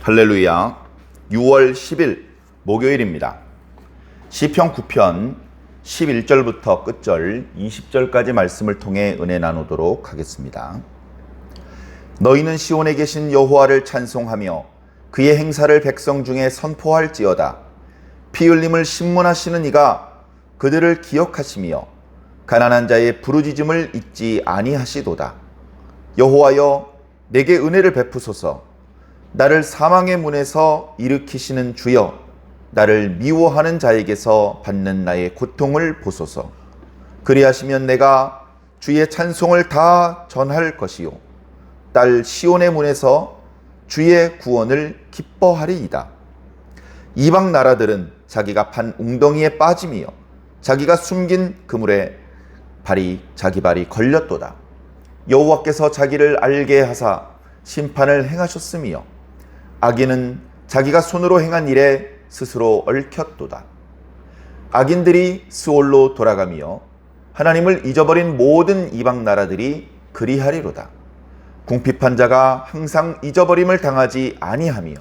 할렐루야. 6월 10일 목요일입니다. 시편 9편 11절부터 끝절 20절까지 말씀을 통해 은혜 나누도록 하겠습니다. 너희는 시온에 계신 여호와를 찬송하며 그의 행사를 백성 중에 선포할지어다. 피 흘림을 신문하시는 이가 그들을 기억하시며 가난한 자의 부르짖음을 잊지 아니하시도다. 여호와여, 내게 은혜를 베푸소서. 나를 사망의 문에서 일으키시는 주여, 나를 미워하는 자에게서 받는 나의 고통을 보소서. 그리하시면 내가 주의 찬송을 다 전할 것이요, 딸 시온의 문에서 주의 구원을 기뻐하리이다. 이방 나라들은 자기가 판 웅덩이에 빠짐이요, 자기가 숨긴 그물에 자기 발이 걸렸도다. 여호와께서 자기를 알게 하사 심판을 행하셨으며 악인은 자기가 손으로 행한 일에 스스로 얽혔도다. 악인들이 스올로 돌아가며 하나님을 잊어버린 모든 이방 나라들이 그리하리로다. 궁핍한 자가 항상 잊어버림을 당하지 아니하며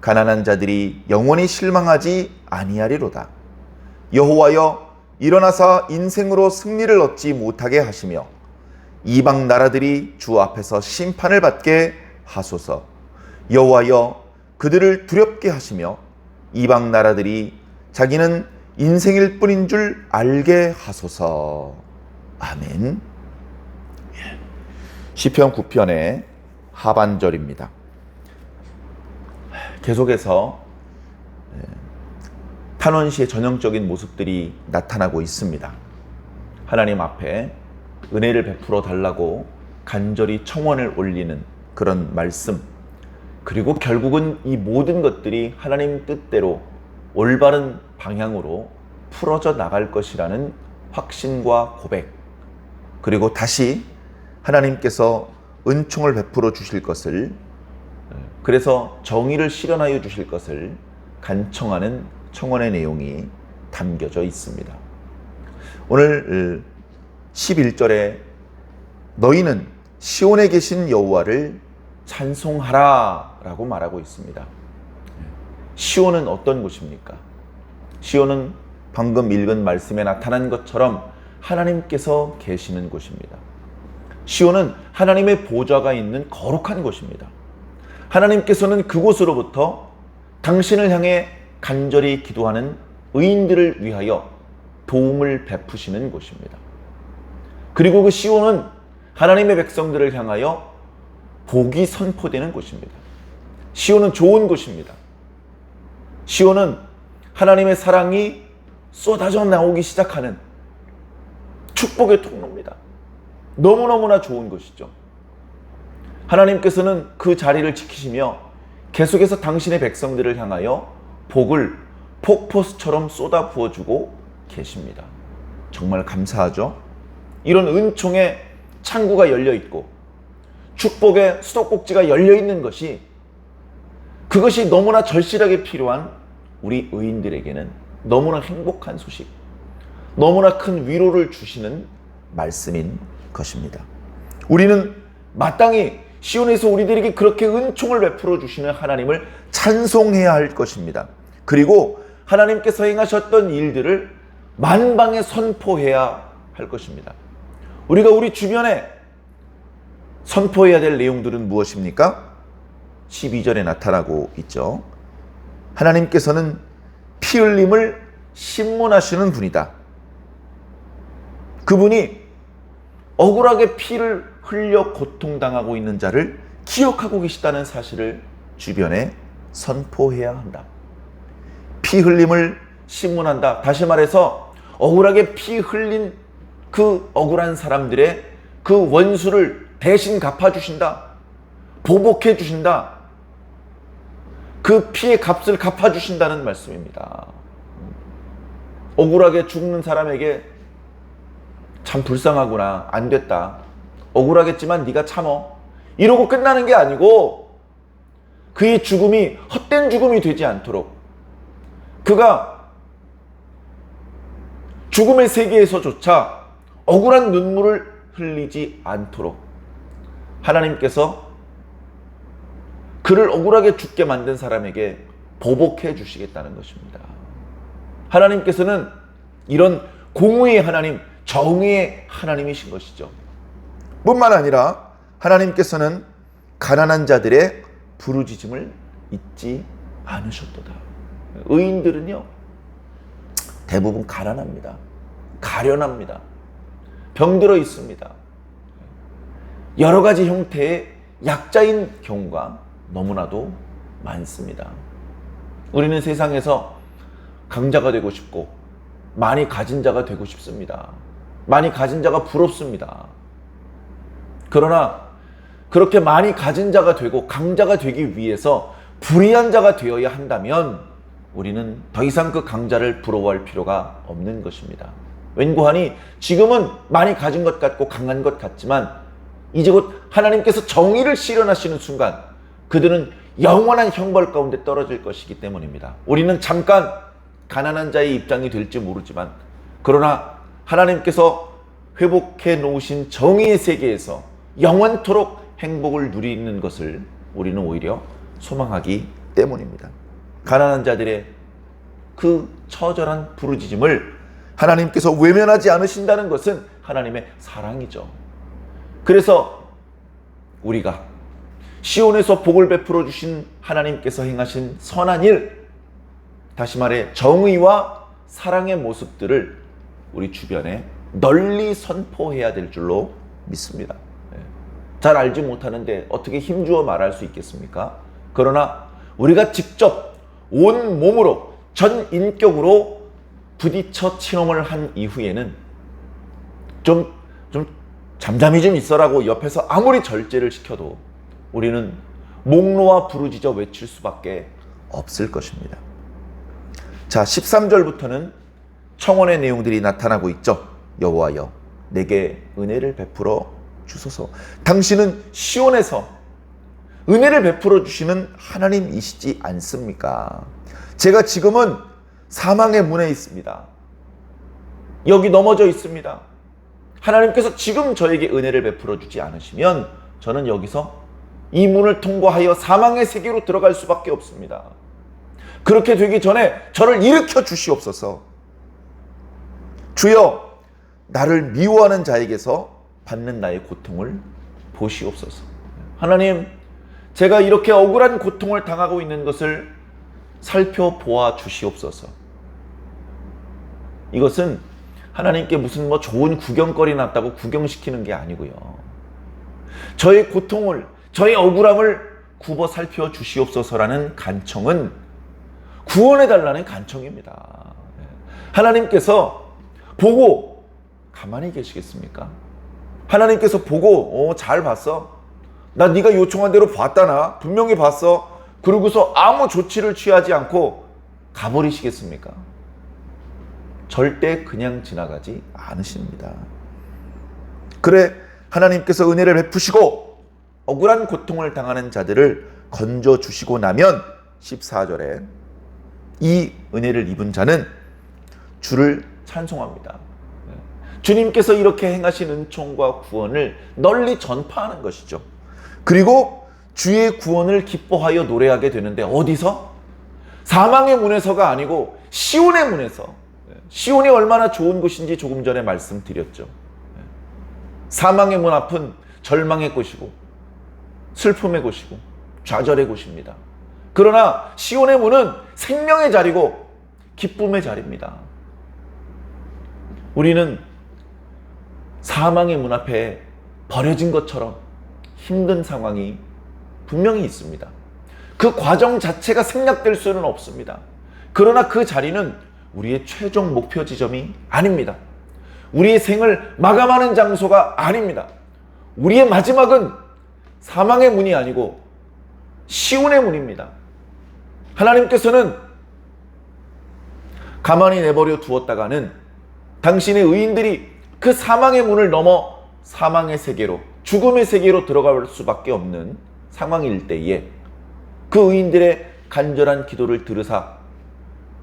가난한 자들이 영원히 실망하지 아니하리로다. 여호와여, 일어나사 인생으로 승리를 얻지 못하게 하시며 이방 나라들이 주 앞에서 심판을 받게 하소서. 여호와여, 그들을 두렵게 하시며 이방 나라들이 자기는 인생일 뿐인 줄 알게 하소서. 아멘. 시편 9편의 하반절입니다. 계속해서 탄원시의 전형적인 모습들이 나타나고 있습니다. 하나님 앞에 은혜를 베풀어 달라고 간절히 청원을 올리는 그런 말씀, 그리고 결국은 이 모든 것들이 하나님 뜻대로 올바른 방향으로 풀어져 나갈 것이라는 확신과 고백, 그리고 다시 하나님께서 은총을 베풀어 주실 것을, 그래서 정의를 실현하여 주실 것을 간청하는 청원의 내용이 담겨져 있습니다. 오늘 11절에 너희는 시온에 계신 여호와를 찬송하라 라고 말하고 있습니다. 시온은 어떤 곳입니까? 시온은 방금 읽은 말씀에 나타난 것처럼 하나님께서 계시는 곳입니다. 시온은 하나님의 보좌가 있는 거룩한 곳입니다. 하나님께서는 그곳으로부터 당신을 향해 간절히 기도하는 의인들을 위하여 도움을 베푸시는 곳입니다. 그리고 그 시온은 하나님의 백성들을 향하여 복이 선포되는 곳입니다. 시온은 좋은 곳입니다. 시온은 하나님의 사랑이 쏟아져 나오기 시작하는 축복의 통로입니다. 너무너무나 좋은 곳이죠. 하나님께서는 그 자리를 지키시며 계속해서 당신의 백성들을 향하여 복을 폭포수처럼 쏟아 부어주고 계십니다. 정말 감사하죠? 이런 은총의 창구가 열려있고 축복의 수도꼭지가 열려있는 것이, 그것이 너무나 절실하게 필요한 우리 의인들에게는 너무나 행복한 소식, 너무나 큰 위로를 주시는 말씀인 것입니다. 우리는 마땅히 시온에서 우리들에게 그렇게 은총을 베풀어 주시는 하나님을 찬송해야 할 것입니다. 그리고 하나님께서 행하셨던 일들을 만방에 선포해야 할 것입니다. 우리가 우리 주변에 선포해야 될 내용들은 무엇입니까? 12절에 나타나고 있죠. 하나님께서는 피 흘림을 신문하시는 분이다. 그분이 억울하게 피를 흘려 고통당하고 있는 자를 기억하고 계시다는 사실을 주변에 선포해야 한다. 피 흘림을 신문한다. 다시 말해서 억울하게 피 흘린 그 억울한 사람들의 그 원수를 대신 갚아주신다. 보복해 주신다. 그 피의 값을 갚아주신다는 말씀입니다. 억울하게 죽는 사람에게 참 불쌍하구나, 안 됐다, 억울하겠지만 네가 참어, 이러고 끝나는 게 아니고 그의 죽음이 헛된 죽음이 되지 않도록, 그가 죽음의 세계에서조차 억울한 눈물을 흘리지 않도록 하나님께서 그를 억울하게 죽게 만든 사람에게 보복해 주시겠다는 것입니다. 하나님께서는 이런 공의의 하나님, 정의의 하나님이신 것이죠. 뿐만 아니라 하나님께서는 가난한 자들의 부르짖음을 잊지 않으셨도다. 의인들은요, 대부분 가난합니다. 가련합니다. 병들어 있습니다. 여러 가지 형태의 약자인 경우가 너무나도 많습니다. 우리는 세상에서 강자가 되고 싶고 많이 가진 자가 되고 싶습니다. 많이 가진 자가 부럽습니다. 그러나 그렇게 많이 가진 자가 되고 강자가 되기 위해서 불의한 자가 되어야 한다면 우리는 더 이상 그 강자를 부러워할 필요가 없는 것입니다. 왠고하니 지금은 많이 가진 것 같고 강한 것 같지만 이제 곧 하나님께서 정의를 실현하시는 순간 그들은 영원한 형벌 가운데 떨어질 것이기 때문입니다. 우리는 잠깐 가난한 자의 입장이 될지 모르지만 그러나 하나님께서 회복해 놓으신 정의의 세계에서 영원토록 행복을 누리는 것을 우리는 오히려 소망하기 때문입니다. 가난한 자들의 그 처절한 부르짖음을 하나님께서 외면하지 않으신다는 것은 하나님의 사랑이죠. 그래서 우리가 시온에서 복을 베풀어 주신 하나님께서 행하신 선한 일, 다시 말해 정의와 사랑의 모습들을 우리 주변에 널리 선포해야 될 줄로 믿습니다. 잘 알지 못하는데 어떻게 힘주어 말할 수 있겠습니까? 그러나 우리가 직접 온 몸으로 전 인격으로 부딪혀 체험을 한 이후에는 좀 잠잠히 좀 있어라고 옆에서 아무리 절제를 시켜도 우리는 목 놓아 부르짖어 외칠 수밖에 없을 것입니다. 자, 13절부터는 청원의 내용들이 나타나고 있죠. 여호와여, 내게 은혜를 베풀어 주소서. 당신은 시온에서 은혜를 베풀어 주시는 하나님이시지 않습니까? 제가 지금은 사망의 문에 있습니다. 여기 넘어져 있습니다. 하나님께서 지금 저에게 은혜를 베풀어 주지 않으시면 저는 여기서 이 문을 통과하여 사망의 세계로 들어갈 수밖에 없습니다. 그렇게 되기 전에 저를 일으켜 주시옵소서. 주여, 나를 미워하는 자에게서 받는 나의 고통을 보시옵소서. 하나님, 제가 이렇게 억울한 고통을 당하고 있는 것을 살펴보아 주시옵소서. 이것은 하나님께 무슨 좋은 구경거리 났다고 구경시키는 게 아니고요. 저의 고통을, 저의 억울함을 굽어 살펴 주시옵소서라는 간청은 구원해달라는 간청입니다. 하나님께서 보고 가만히 계시겠습니까? 하나님께서 보고 잘 봤어. 나 네가 요청한 대로 봤다. 나 분명히 봤어. 그러고서 아무 조치를 취하지 않고 가버리시겠습니까? 절대 그냥 지나가지 않으십니다. 그래, 하나님께서 은혜를 베푸시고 억울한 고통을 당하는 자들을 건져주시고 나면 14절에 이 은혜를 입은 자는 주를 찬송합니다. 주님께서 이렇게 행하신 은총과 구원을 널리 전파하는 것이죠. 그리고 주의 구원을 기뻐하여 노래하게 되는데 어디서? 사망의 문에서가 아니고 시온의 문에서. 시온이 얼마나 좋은 곳인지 조금 전에 말씀드렸죠. 사망의 문 앞은 절망의 곳이고 슬픔의 곳이고 좌절의 곳입니다. 그러나 시온의 문은 생명의 자리고 기쁨의 자리입니다. 우리는 사망의 문 앞에 버려진 것처럼 힘든 상황이 분명히 있습니다. 그 과정 자체가 생략될 수는 없습니다. 그러나 그 자리는 우리의 최종 목표 지점이 아닙니다. 우리의 생을 마감하는 장소가 아닙니다. 우리의 마지막은 사망의 문이 아니고 시온의 문입니다. 하나님께서는 가만히 내버려 두었다가는 당신의 의인들이 그 사망의 문을 넘어 사망의 세계로, 죽음의 세계로 들어갈 수밖에 없는 상황일 때에 그 의인들의 간절한 기도를 들으사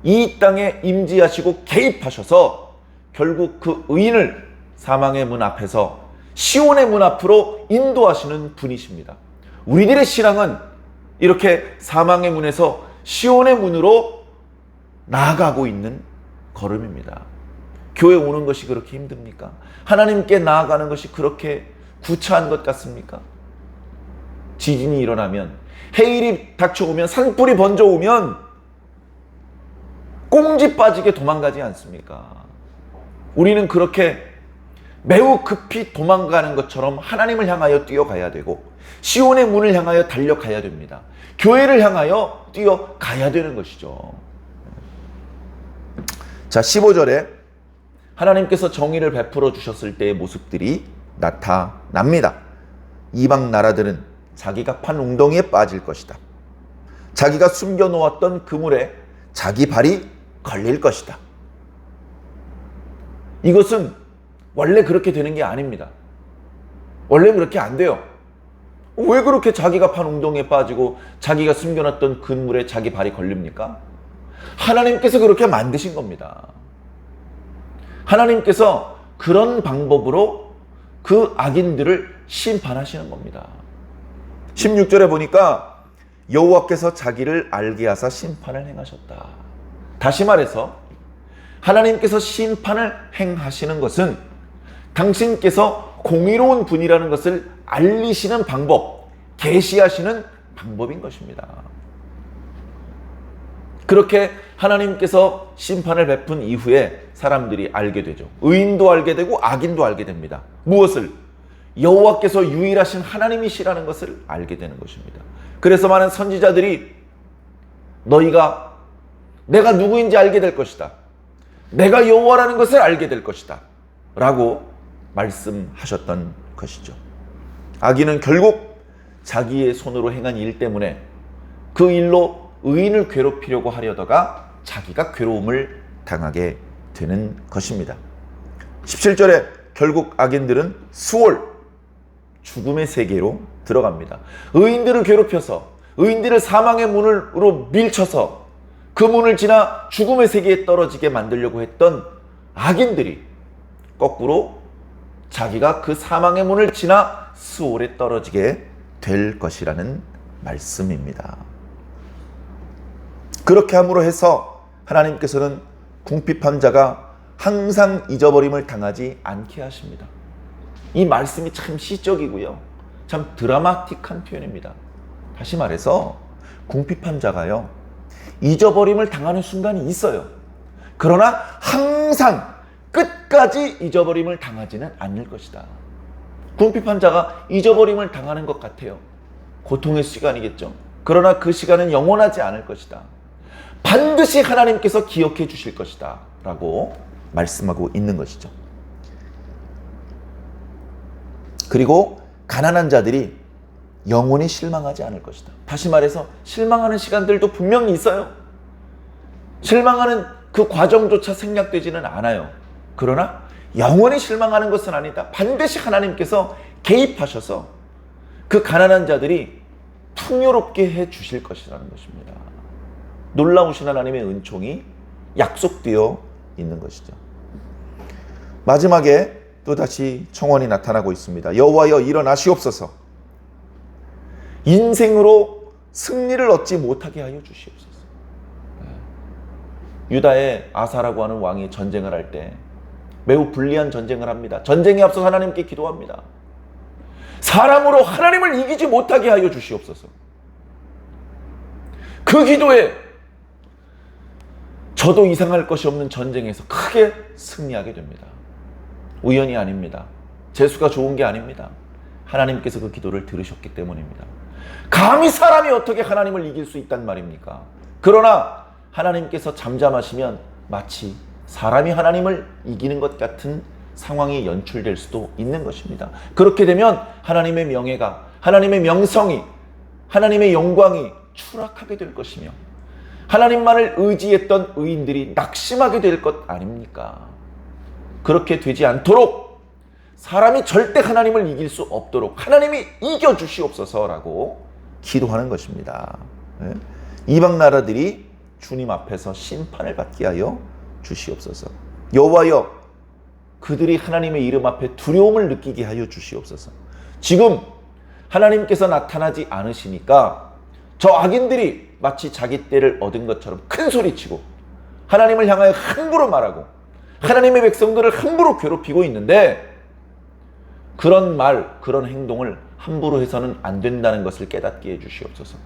이 땅에 임재하시고 개입하셔서 결국 그 의인을 사망의 문 앞에서 시온의 문 앞으로 인도하시는 분이십니다. 우리들의 신앙은 이렇게 사망의 문에서 시온의 문으로 나아가고 있는 걸음입니다. 교회 오는 것이 그렇게 힘듭니까? 하나님께 나아가는 것이 그렇게 구차한 것 같습니까? 지진이 일어나면, 해일이 닥쳐오면, 산불이 번져오면 꽁지 빠지게 도망가지 않습니까? 우리는 그렇게 매우 급히 도망가는 것처럼 하나님을 향하여 뛰어가야 되고, 시온의 문을 향하여 달려가야 됩니다. 교회를 향하여 뛰어가야 되는 것이죠. 자, 15절에 하나님께서 정의를 베풀어 주셨을 때의 모습들이 나타납니다. 이방 나라들은 자기가 판 웅덩이에 빠질 것이다. 자기가 숨겨놓았던 그물에 자기 발이 걸릴 것이다. 이것은 원래 그렇게 되는 게 아닙니다. 원래 그렇게 안 돼요. 왜 그렇게 자기가 판 웅덩이에 빠지고 자기가 숨겨놨던 그물에 자기 발이 걸립니까? 하나님께서 그렇게 만드신 겁니다. 하나님께서 그런 방법으로 그 악인들을 심판하시는 겁니다. 16절에 보니까 여호와께서 자기를 알게 하사 심판을 행하셨다. 다시 말해서 하나님께서 심판을 행하시는 것은 당신께서 공의로운 분이라는 것을 알리시는 방법, 계시하시는 방법인 것입니다. 그렇게 하나님께서 심판을 베푼 이후에 사람들이 알게 되죠. 의인도 알게 되고 악인도 알게 됩니다. 무엇을? 여호와께서 유일하신 하나님이시라는 것을 알게 되는 것입니다. 그래서 많은 선지자들이 너희가 내가 누구인지 알게 될 것이다. 내가 여호와라는 것을 알게 될 것이다. 라고 말씀하셨던 것이죠. 악인은 결국 자기의 손으로 행한 일 때문에 그 일로 의인을 괴롭히려고 하려다가 자기가 괴로움을 당하게 되는 것입니다. 17절에 결국 악인들은 수월, 죽음의 세계로 들어갑니다. 의인들을 괴롭혀서 의인들을 사망의 문으로 밀쳐서 그 문을 지나 죽음의 세계에 떨어지게 만들려고 했던 악인들이 거꾸로 자기가 그 사망의 문을 지나 수월에 떨어지게 될 것이라는 말씀입니다. 그렇게 함으로 해서 하나님께서는 궁핍한 자가 항상 잊어버림을 당하지 않게 하십니다. 이 말씀이 참 시적이고요. 참 드라마틱한 표현입니다. 다시 말해서 궁핍한 자가요, 잊어버림을 당하는 순간이 있어요. 그러나 항상 끝까지 잊어버림을 당하지는 않을 것이다. 궁핍한 자가 잊어버림을 당하는 것 같아요. 고통의 시간이겠죠. 그러나 그 시간은 영원하지 않을 것이다. 반드시 하나님께서 기억해 주실 것이다 라고 말씀하고 있는 것이죠. 그리고 가난한 자들이 영원히 실망하지 않을 것이다. 다시 말해서 실망하는 시간들도 분명히 있어요. 실망하는 그 과정조차 생략되지는 않아요. 그러나 영원히 실망하는 것은 아니다. 반드시 하나님께서 개입하셔서 그 가난한 자들이 풍요롭게 해 주실 것이라는 것입니다. 놀라우신 하나님의 은총이 약속되어 있는 것이죠. 마지막에 또다시 청원이 나타나고 있습니다. 여호와여 일어나시옵소서. 인생으로 승리를 얻지 못하게 하여 주시옵소서. 유다의 아사라고 하는 왕이 전쟁을 할 때 매우 불리한 전쟁을 합니다. 전쟁에 앞서 하나님께 기도합니다. 사람으로 하나님을 이기지 못하게 하여 주시옵소서. 그 기도에 저도 이상할 것이 없는 전쟁에서 크게 승리하게 됩니다. 우연이 아닙니다. 재수가 좋은 게 아닙니다. 하나님께서 그 기도를 들으셨기 때문입니다. 감히 사람이 어떻게 하나님을 이길 수 있단 말입니까? 그러나 하나님께서 잠잠하시면 마치 사람이 하나님을 이기는 것 같은 상황이 연출될 수도 있는 것입니다. 그렇게 되면 하나님의 명예가, 하나님의 명성이, 하나님의 영광이 추락하게 될 것이며 하나님만을 의지했던 의인들이 낙심하게 될 것 아닙니까? 그렇게 되지 않도록 사람이 절대 하나님을 이길 수 없도록 하나님이 이겨주시옵소서라고 기도하는 것입니다. 이방 나라들이 주님 앞에서 심판을 받게 하여 주시옵소서. 여호와여, 그들이 하나님의 이름 앞에 두려움을 느끼게 하여 주시옵소서. 지금 하나님께서 나타나지 않으시니까 저 악인들이 마치 자기 때를 얻은 것처럼 큰 소리치고 하나님을 향하여 함부로 말하고 하나님의 백성들을 함부로 괴롭히고 있는데, 그런 말, 그런 행동을 함부로 해서는 안 된다는 것을 깨닫게 해주시옵소서.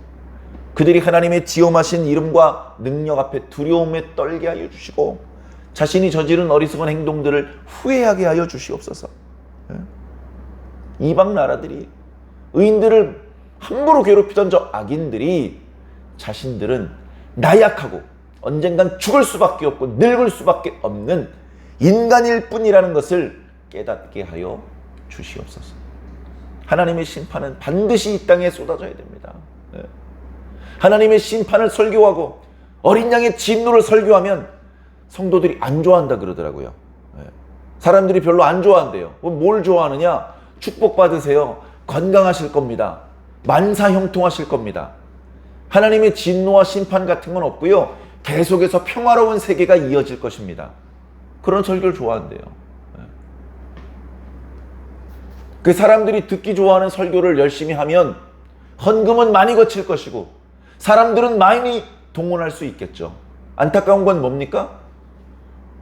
그들이 하나님의 지엄하신 이름과 능력 앞에 두려움에 떨게 하여 주시고 자신이 저지른 어리석은 행동들을 후회하게 하여 주시옵소서. 이방 나라들이 의인들을 함부로 괴롭히던 저 악인들이 자신들은 나약하고 언젠간 죽을 수밖에 없고 늙을 수밖에 없는 인간일 뿐이라는 것을 깨닫게 하여 주시옵소서. 하나님의 심판은 반드시 이 땅에 쏟아져야 됩니다. 하나님의 심판을 설교하고 어린 양의 진노를 설교하면 성도들이 안 좋아한다 그러더라고요. 사람들이 별로 안 좋아한대요. 뭘 좋아하느냐? 축복받으세요. 건강하실 겁니다. 만사 형통하실 겁니다. 하나님의 진노와 심판 같은 건 없고요. 계속해서 평화로운 세계가 이어질 것입니다. 그런 설교를 좋아한대요. 그 사람들이 듣기 좋아하는 설교를 열심히 하면 헌금은 많이 거칠 것이고 사람들은 많이 동원할 수 있겠죠. 안타까운 건 뭡니까?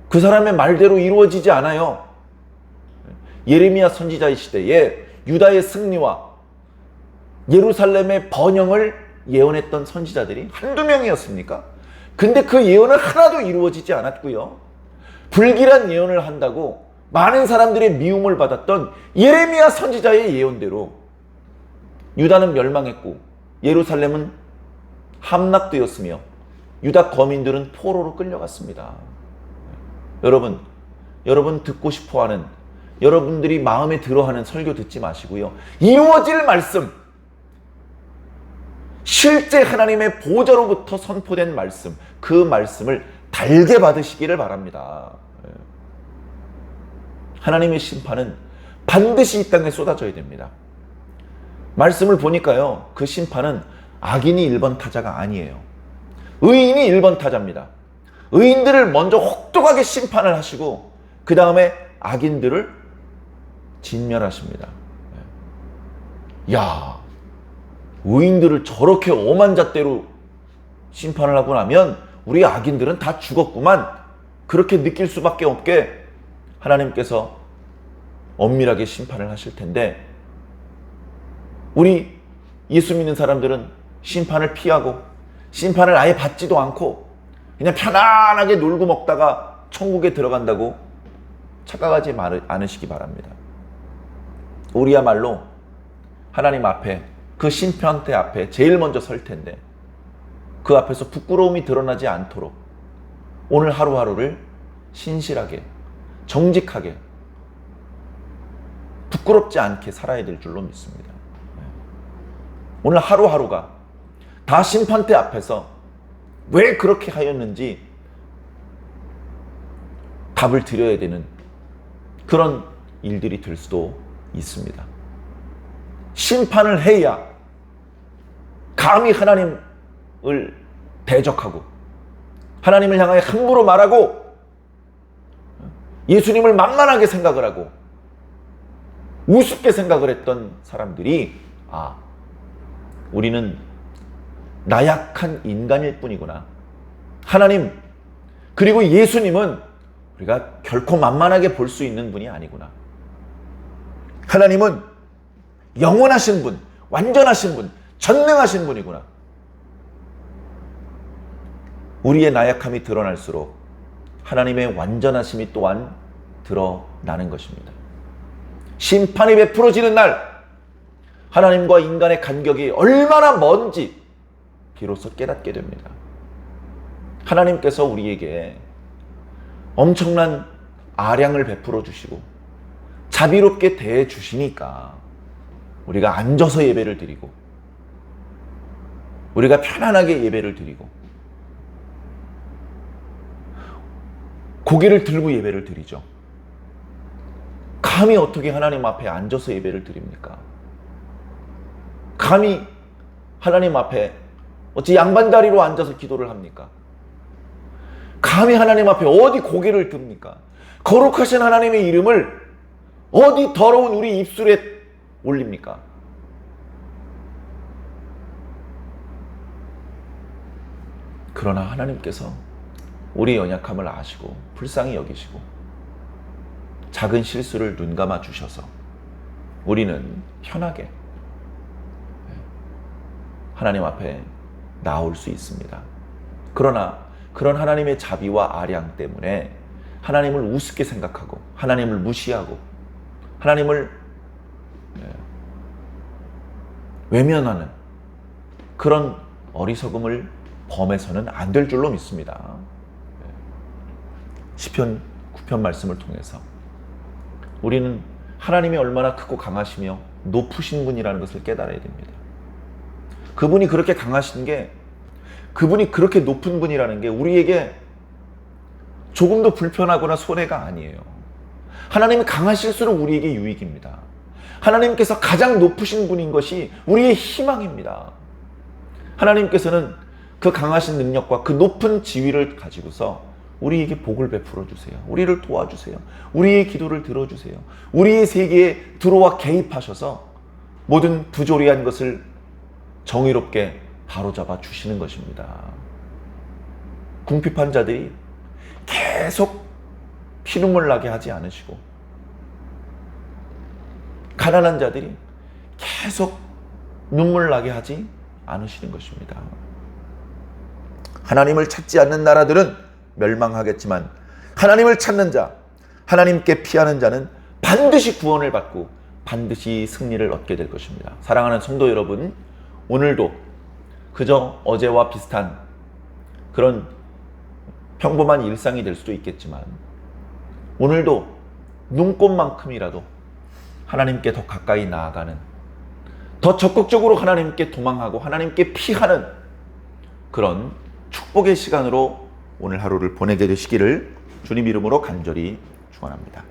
그 사람의 말대로 이루어지지 않아요. 예레미야 선지자의 시대에 유다의 승리와 예루살렘의 번영을 예언했던 선지자들이 한두 명이었습니까? 근데 그 예언은 하나도 이루어지지 않았고요. 불길한 예언을 한다고 많은 사람들의 미움을 받았던 예레미야 선지자의 예언대로 유다는 멸망했고 예루살렘은 함락되었으며 유다 거민들은 포로로 끌려갔습니다. 여러분 듣고 싶어하는, 여러분들이 마음에 들어하는 설교 듣지 마시고요. 이루어질 말씀, 실제 하나님의 보좌로부터 선포된 말씀, 그 말씀을 달게 받으시기를 바랍니다. 하나님의 심판은 반드시 이 땅에 쏟아져야 됩니다. 말씀을 보니까요, 그 심판은 악인이 1번 타자가 아니에요. 의인이 1번 타자입니다. 의인들을 먼저 혹독하게 심판을 하시고 그 다음에 악인들을 진멸하십니다. 야, 의인들을 저렇게 엄한 잣대로 심판을 하고 나면 우리 악인들은 다 죽었구만, 그렇게 느낄 수밖에 없게 하나님께서 엄밀하게 심판을 하실 텐데, 우리 예수 믿는 사람들은 심판을 피하고 심판을 아예 받지도 않고 그냥 편안하게 놀고 먹다가 천국에 들어간다고 착각하지 않으시기 바랍니다. 우리야말로 하나님 앞에, 그 심판대 앞에 제일 먼저 설 텐데 그 앞에서 부끄러움이 드러나지 않도록 오늘 하루하루를 신실하게, 정직하게, 부끄럽지 않게 살아야 될 줄로 믿습니다. 오늘 하루하루가 다 심판대 앞에서 왜 그렇게 하였는지 답을 드려야 되는 그런 일들이 될 수도 있습니다. 심판을 해야 감히 하나님을 대적하고 하나님을 향하여 함부로 말하고 예수님을 만만하게 생각을 하고 우습게 생각을 했던 사람들이, 우리는 나약한 인간일 뿐이구나. 하나님, 그리고 예수님은 우리가 결코 만만하게 볼 수 있는 분이 아니구나. 하나님은 영원하신 분, 완전하신 분, 전능하신 분이구나. 우리의 나약함이 드러날수록 하나님의 완전하심이 또한 드러나는 것입니다. 심판이 베풀어지는 날, 하나님과 인간의 간격이 얼마나 먼지 비로소 깨닫게 됩니다. 하나님께서 우리에게 엄청난 아량을 베풀어 주시고 자비롭게 대해 주시니까 우리가 앉아서 예배를 드리고 우리가 편안하게 예배를 드리고 고개를 들고 예배를 드리죠. 감히 어떻게 하나님 앞에 앉아서 예배를 드립니까? 감히 하나님 앞에 어찌 양반다리로 앉아서 기도를 합니까? 감히 하나님 앞에 어디 고개를 듭니까? 거룩하신 하나님의 이름을 어디 더러운 우리 입술에 올립니까? 그러나 하나님께서 우리의 연약함을 아시고 불쌍히 여기시고 작은 실수를 눈감아 주셔서 우리는 편하게 하나님 앞에 나올 수 있습니다. 그러나 그런 하나님의 자비와 아량 때문에 하나님을 우습게 생각하고 하나님을 무시하고 하나님을 외면하는 그런 어리석음을 범해서는 안 될 줄로 믿습니다. 시편 9편 말씀을 통해서 우리는 하나님이 얼마나 크고 강하시며 높으신 분이라는 것을 깨달아야 됩니다. 그분이 그렇게 강하신 게, 그분이 그렇게 높은 분이라는 게 우리에게 조금도 불편하거나 손해가 아니에요. 하나님이 강하실수록 우리에게 유익입니다. 하나님께서 가장 높으신 분인 것이 우리의 희망입니다. 하나님께서는 그 강하신 능력과 그 높은 지위를 가지고서 우리에게 복을 베풀어 주세요. 우리를 도와주세요. 우리의 기도를 들어주세요. 우리의 세계에 들어와 개입하셔서 모든 부조리한 것을 정의롭게 바로잡아 주시는 것입니다. 궁핍한 자들이 계속 피눈물 나게 하지 않으시고 가난한 자들이 계속 눈물 나게 하지 않으시는 것입니다. 하나님을 찾지 않는 나라들은 멸망하겠지만 하나님을 찾는 자, 하나님께 피하는 자는 반드시 구원을 받고 반드시 승리를 얻게 될 것입니다. 사랑하는 성도 여러분, 오늘도 그저 어제와 비슷한 그런 평범한 일상이 될 수도 있겠지만 오늘도 눈꽃만큼이라도 하나님께 더 가까이 나아가는, 더 적극적으로 하나님께 도망하고 하나님께 피하는 그런 축복의 시간으로 오늘 하루를 보내게 되시기를 주님 이름으로 간절히 축원합니다.